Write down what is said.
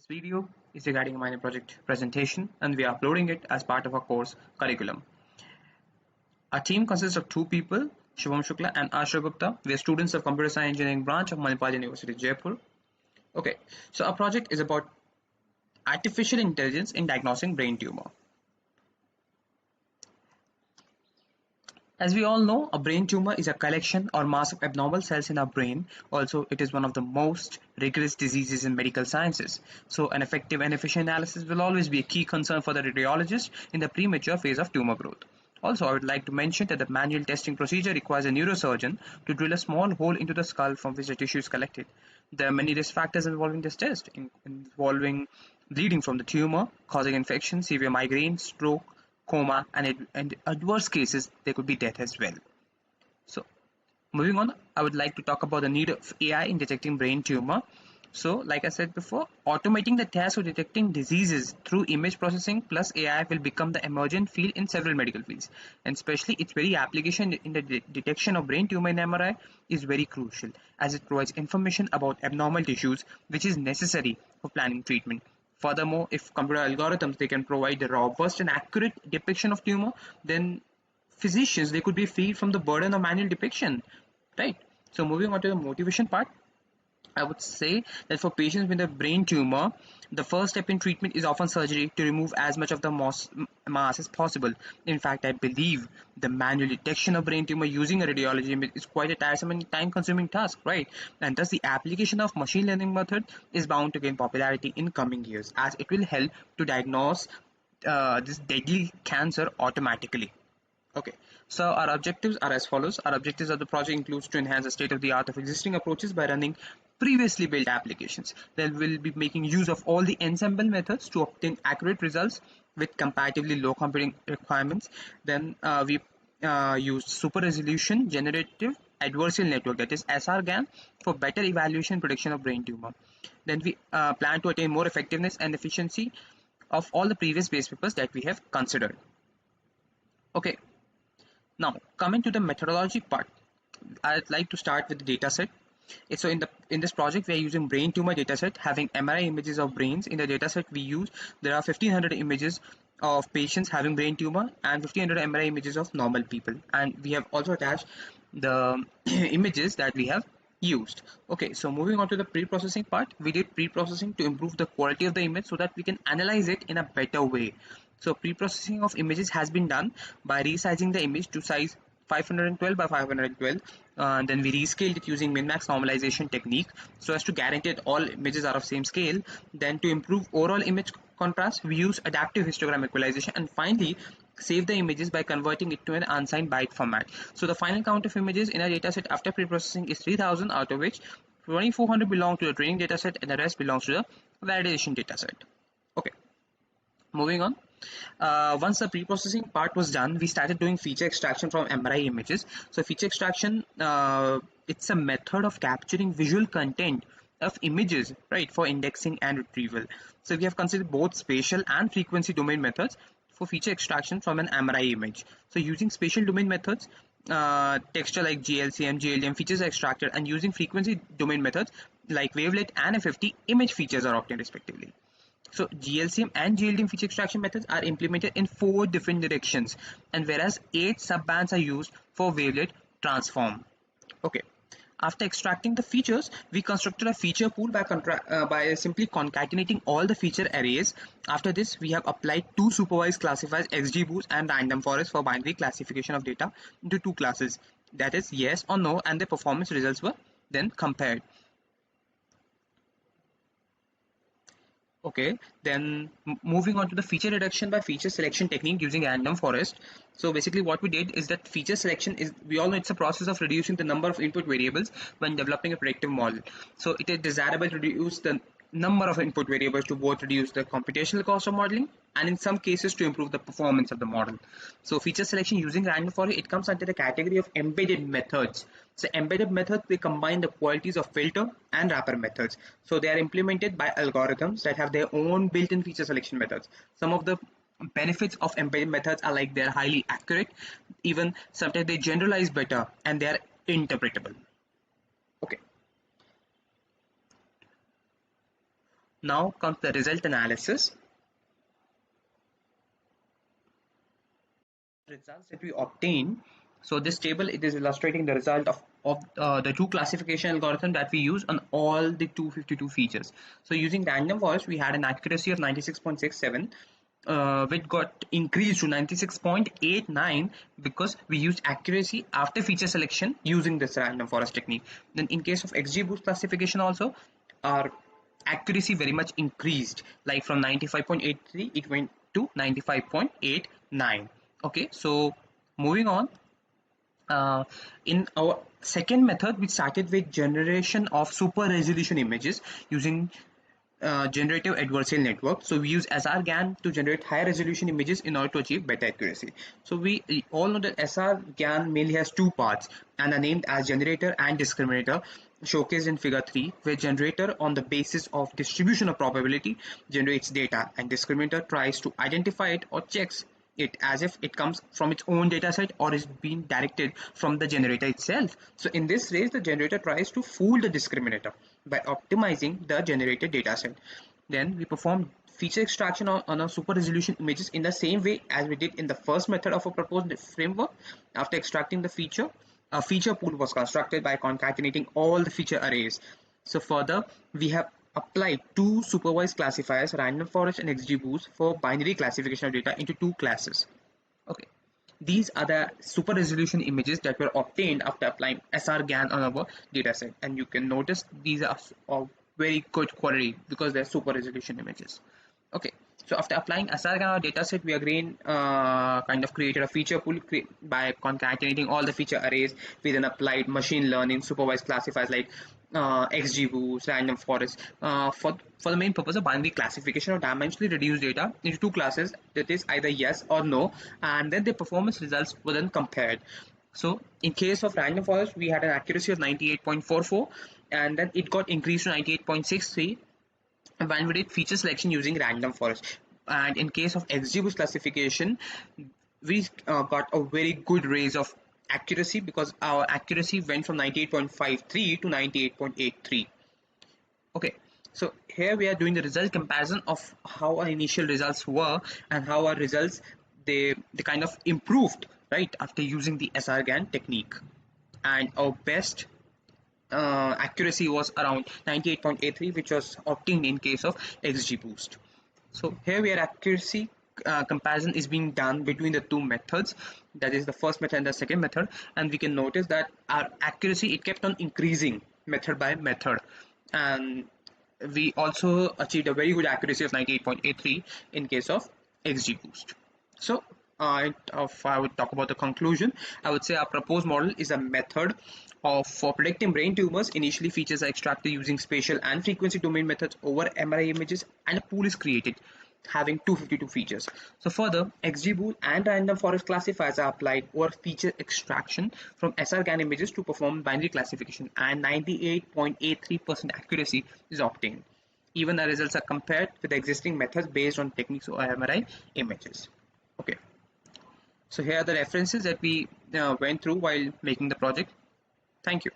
This video is regarding a minor project presentation and we are uploading it as part of our course curriculum. Our team consists of two people, Shivam Shukla and Asha Gupta. We are students of Computer Science Engineering branch of Manipal University, Jaipur. Okay, so our project is about artificial intelligence in diagnosing brain tumor. As we all know, a brain tumor is a collection or mass of abnormal cells in our brain. Also, it is one of the most rigorous diseases in medical sciences. So, an effective and efficient analysis will always be a key concern for the radiologist in the premature phase of tumor growth. Also, I would like to mention that the manual testing procedure requires a neurosurgeon to drill a small hole into the skull from which the tissue is collected. There are many risk factors involving this test, involving bleeding from the tumor, causing infection, severe migraine, stroke, coma, and adverse cases, there could be death as well. So, moving on, I would like to talk about the need of AI in detecting brain tumor. So, like I said before, automating the task of detecting diseases through image processing plus AI will become the emergent field in several medical fields. And especially its very application in the detection of brain tumor in MRI is very crucial as it provides information about abnormal tissues which is necessary for planning treatment. Furthermore, if computer algorithms they can provide a robust and accurate depiction of tumor, then physicians they could be freed from the burden of manual depiction, right? So moving on to the motivation part, I would say that for patients with a brain tumor, the first step in treatment is often surgery to remove as much of the mass as possible. In fact, I believe the manual detection of brain tumor using a radiology image is quite a tiresome and time-consuming task, right? And thus, the application of machine learning method is bound to gain popularity in coming years, as it will help to diagnose this deadly cancer automatically. Okay, so our objectives are as follows. Our objectives of the project includes to enhance the state of the art of existing approaches by running previously built applications. Then we'll be making use of all the ensemble methods to obtain accurate results with comparatively low computing requirements. Then we use super resolution generative adversarial network, that is SRGAN, for better evaluation prediction of brain tumor. Then we plan to attain more effectiveness and efficiency of all the previous base papers that we have considered. Okay, now, coming to the methodology part, I'd like to start with the dataset. So in this project, we are using brain tumor dataset, having MRI images of brains. In the dataset we use, there are 1500 images of patients having brain tumor and 1500 MRI images of normal people. And we have also attached the images that we have used. Okay, so moving on to the pre-processing part, we did pre-processing to improve the quality of the image so that we can analyze it in a better way. So pre-processing of images has been done by resizing the image to size 512 by 512. Then we rescaled it using min-max normalization technique so as to guarantee that all images are of same scale. Then to improve overall image contrast, we use adaptive histogram equalization, and finally save the images by converting it to an unsigned byte format. So the final count of images in a dataset after pre-processing is 3000, out of which 2400 belong to the training dataset and the rest belongs to the validation dataset. Okay, moving on. Once the pre-processing part was done, we started doing feature extraction from MRI images. So feature extraction, it's a method of capturing visual content of images, right, for indexing and retrieval. So we have considered both spatial and frequency domain methods for feature extraction from an MRI image. So using spatial domain methods, texture like GLCM, GLDM features are extracted, and using frequency domain methods like wavelet and FFT, image features are obtained respectively. So GLCM and GLDM feature extraction methods are implemented in 4 different directions, and whereas 8 subbands are used for wavelet transform. Okay. After extracting the features, we constructed a feature pool by simply concatenating all the feature arrays. After this, we have applied 2 supervised classifiers, XGBoost and Random Forest, for binary classification of data into 2 classes, that is yes or no, and the performance results were then compared. Okay, then moving on to the feature reduction by feature selection technique using random forest. So basically what we did is that feature selection is, we all know it's a process of reducing the number of input variables when developing a predictive model. So it is desirable to reduce the number of input variables to both reduce the computational cost of modeling and in some cases to improve the performance of the model. So feature selection using random forest, it comes under the category of embedded methods. So embedded methods, they combine the qualities of filter and wrapper methods. So they are implemented by algorithms that have their own built-in feature selection methods. Some of the benefits of embedded methods are like they're highly accurate, even sometimes they generalize better, and they are interpretable. Okay. Now comes the result analysis. Results that we obtain. So this table, it is illustrating the result of the two classification algorithm that we use on all the 252 features. So using random forest, we had an accuracy of 96.67, which got increased to 96.89 because we used accuracy after feature selection using this random forest technique. Then in case of XGBoost classification also, our accuracy very much increased, like from 95.83 it went to 95.89. Okay, so moving on, in our second method we started with generation of super resolution images using generative adversarial network. So we use SR-GAN to generate high resolution images in order to achieve better accuracy. So we all know that SR-GAN mainly has two parts and are named as generator and discriminator, showcased in figure 3, where generator on the basis of distribution of probability generates data and discriminator tries to identify it or checks it as if it comes from its own dataset or is being directed from the generator itself. So in this race, the generator tries to fool the discriminator by optimizing the generated dataset. Then we perform feature extraction on a super resolution images in the same way as we did in the first method of a proposed framework. After extracting the feature, a feature pool was constructed by concatenating all the feature arrays. So further, we have applied two supervised classifiers, random forest and XGBoost, for binary classification of data into two classes. Okay, these are the super resolution images that were obtained after applying SR-GAN on our dataset, and you can notice these are of very good quality because they're super resolution images. Okay, so after applying SR-GAN on our dataset, we again kind of created a feature pool by concatenating all the feature arrays. We then applied machine learning supervised classifiers like XGBoost, random forest, for the main purpose of binary classification of dimensionally reduced data into two classes, that is either yes or no, and then the performance results were then compared. So in case of random forest, we had an accuracy of 98.44, and then it got increased to 98.63 when we did feature selection using random forest. And in case of XGBoost classification, we got a very good raise of accuracy because our accuracy went from 98.53 to 98.83. Okay, so here we are doing the result comparison of how our initial results were and how our results, they kind of improved right after using the SR-GAN technique. And our best accuracy was around 98.83, which was obtained in case of XGBoost. So here we are accuracy comparison is being done between the two methods, that is the first method and the second method, and we can notice that our accuracy, it kept on increasing method by method, and we also achieved a very good accuracy of 98.83 in case of XGBoost. So if I would talk about the conclusion, I would say our proposed model is a method for predicting brain tumors. Initially, features are extracted using spatial and frequency domain methods over MRI images, and a pool is created having 252 features. So further, XGBoost and random forest classifiers are applied over feature extraction from SR-GAN images to perform binary classification, and 98.83% accuracy is obtained. Even the results are compared with the existing methods based on techniques of MRI images. Okay. So here are the references that we went through while making the project. Thank you.